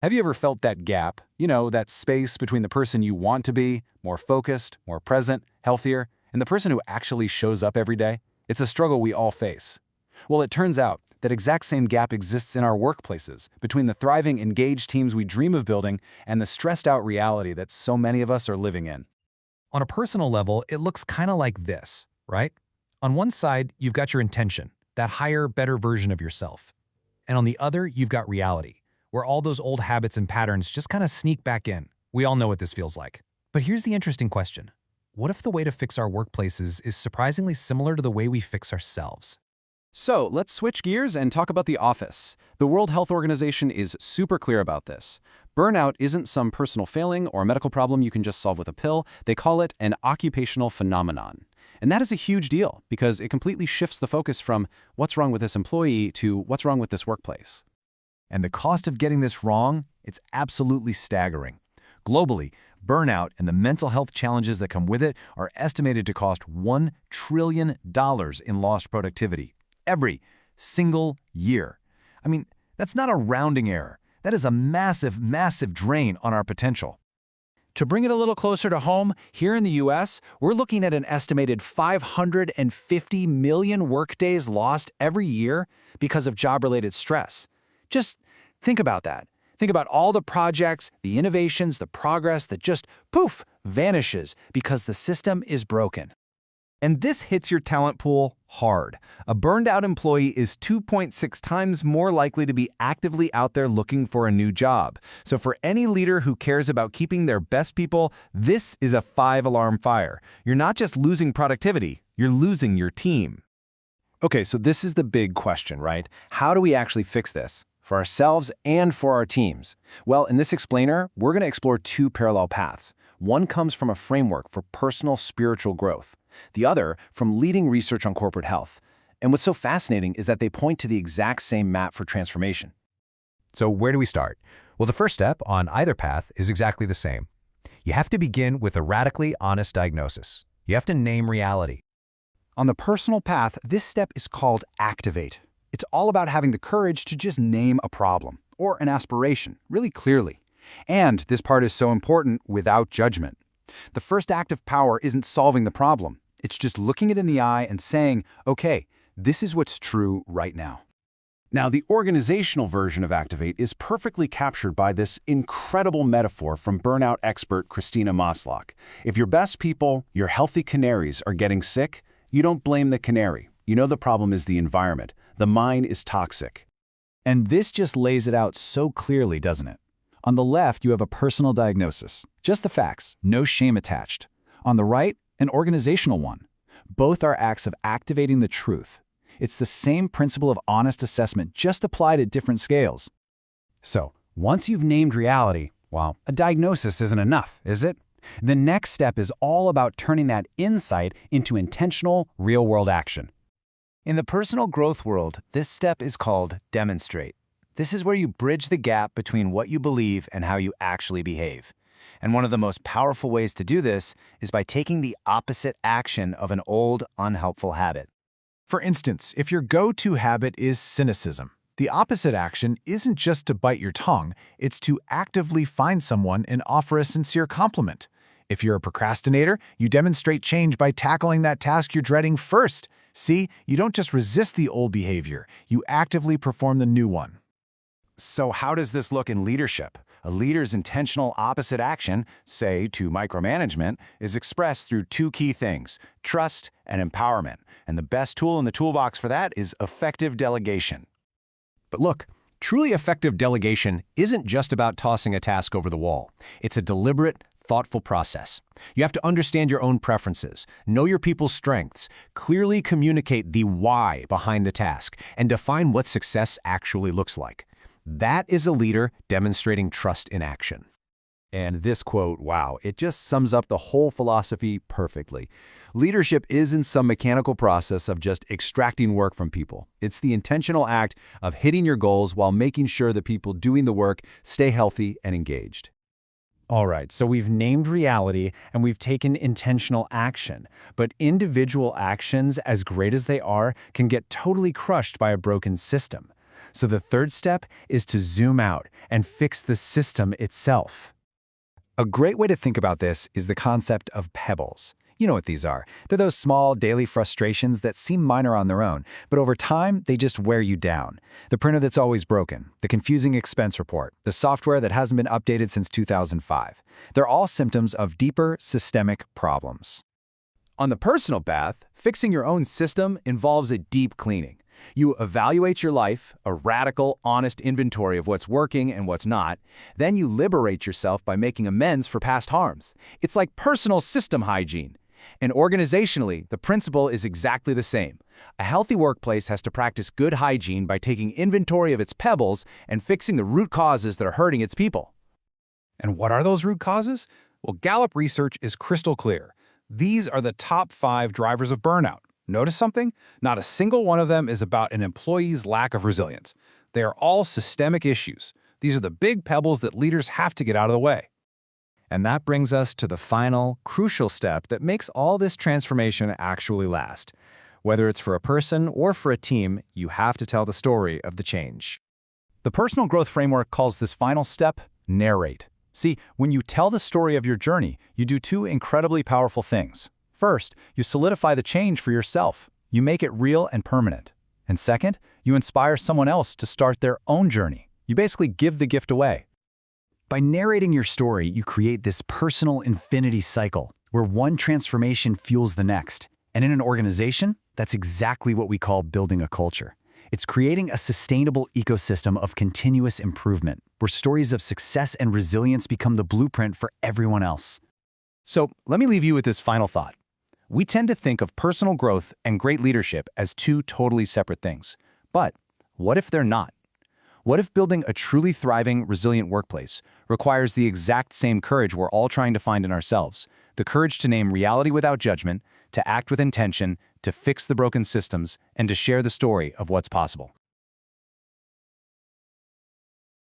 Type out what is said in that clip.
Have you ever felt that gap? You know, that space between the person you want to be, more focused, more present, healthier, and the person who actually shows up every day? It's a struggle we all face. Well, it turns out that exact same gap exists in our workplaces, between the thriving, engaged teams we dream of building and the stressed-out reality that so many of us are living in. On a personal level, it looks kind of like this, right? On one side, you've got your intention, that higher, better version of yourself. And on the other, you've got reality, where all those old habits and patterns just kind of sneak back in. We all know what this feels like. But here's the interesting question. What if the way to fix our workplaces is surprisingly similar to the way we fix ourselves? So, let's switch gears and talk about the office. The World Health Organization is super clear about this. Burnout isn't some personal failing or medical problem you can just solve with a pill. They call it an occupational phenomenon. And that is a huge deal because it completely shifts the focus from what's wrong with this employee to what's wrong with this workplace. And the cost of getting this wrong, it's absolutely staggering. Globally, burnout and the mental health challenges that come with it are estimated to cost $1 trillion in lost productivity every single year. I mean, that's not a rounding error. That is a massive, massive drain on our potential. To bring it a little closer to home, here in the US, we're looking at an estimated 550 million workdays lost every year because of job-related stress. Just think about that. Think about all the projects, the innovations, the progress that just, poof, vanishes because the system is broken. And this hits your talent pool hard. A burned-out employee is 2.6 times more likely to be actively out there looking for a new job. So for any leader who cares about keeping their best people, this is a 5-alarm fire. You're not just losing productivity, you're losing your team. Okay, so this is the big question, right? How do we actually fix this? For ourselves and for our teams? Well, in this explainer, we're going to explore two parallel paths. One comes from a framework for personal spiritual growth. The other from leading research on corporate health. And what's so fascinating is that they point to the exact same map for transformation. So where do we start? Well, the first step on either path is exactly the same. You have to begin with a radically honest diagnosis. You have to name reality. On the personal path, this step is called activate. It's all about having the courage to just name a problem or an aspiration really clearly. And this part is so important without judgment. The first act of power isn't solving the problem. It's just looking it in the eye and saying, okay, this is what's true right now. Now, the organizational version of Activate is perfectly captured by this incredible metaphor from burnout expert Christina Maslach. If your best people, your healthy canaries, are getting sick, you don't blame the canary. You know the problem is the environment. The mine is toxic. And this just lays it out so clearly, doesn't it? On the left, you have a personal diagnosis. Just the facts, no shame attached. On the right, an organizational one. Both are acts of activating the truth. It's the same principle of honest assessment, just applied at different scales. So, once you've named reality, well, a diagnosis isn't enough, is it? The next step is all about turning that insight into intentional, real-world action. In the personal growth world, this step is called demonstrate. This is where you bridge the gap between what you believe and how you actually behave. And one of the most powerful ways to do this is by taking the opposite action of an old, unhelpful habit. For instance, if your go-to habit is cynicism, the opposite action isn't just to bite your tongue, it's to actively find someone and offer a sincere compliment. If you're a procrastinator, you demonstrate change by tackling that task you're dreading first. See, you don't just resist the old behavior, you actively perform the new one. So how does this look in leadership? A leader's intentional opposite action, say to micromanagement, is expressed through two key things, trust and empowerment. And the best tool in the toolbox for that is effective delegation. But look, truly effective delegation isn't just about tossing a task over the wall. It's a deliberate, thoughtful process. You have to understand your own preferences, know your people's strengths, clearly communicate the why behind the task, and define what success actually looks like. That is a leader demonstrating trust in action. And this quote, wow, it just sums up the whole philosophy perfectly. Leadership isn't some mechanical process of just extracting work from people. It's the intentional act of hitting your goals while making sure the people doing the work stay healthy and engaged. All right, so we've named reality and we've taken intentional action, but individual actions, as great as they are, can get totally crushed by a broken system. So the third step is to zoom out and fix the system itself. A great way to think about this is the concept of pebbles. You know what these are. They're those small daily frustrations that seem minor on their own, but over time, they just wear you down. The printer that's always broken, the confusing expense report, the software that hasn't been updated since 2005. They're all symptoms of deeper systemic problems. On the personal path, fixing your own system involves a deep cleaning. You evaluate your life, a radical, honest inventory of what's working and what's not. Then you liberate yourself by making amends for past harms. It's like personal system hygiene. And organizationally, the principle is exactly the same. A healthy workplace has to practice good hygiene by taking inventory of its pebbles and fixing the root causes that are hurting its people. And what are those root causes? Well, Gallup research is crystal clear. These are the top 5 drivers of burnout. Notice something? Not a single one of them is about an employee's lack of resilience. They are all systemic issues. These are the big pebbles that leaders have to get out of the way. And that brings us to the final, crucial step that makes all this transformation actually last. Whether it's for a person or for a team, you have to tell the story of the change. The personal growth framework calls this final step narrate. See, when you tell the story of your journey, you do 2 incredibly powerful things. First, you solidify the change for yourself. You make it real and permanent. And second, you inspire someone else to start their own journey. You basically give the gift away. By narrating your story, you create this personal infinity cycle where one transformation fuels the next. And in an organization, that's exactly what we call building a culture. It's creating a sustainable ecosystem of continuous improvement, where stories of success and resilience become the blueprint for everyone else. So let me leave you with this final thought. We tend to think of personal growth and great leadership as 2 totally separate things. But what if they're not? What if building a truly thriving, resilient workplace requires the exact same courage we're all trying to find in ourselves? The courage to name reality without judgment, to act with intention, to fix the broken systems, and to share the story of what's possible.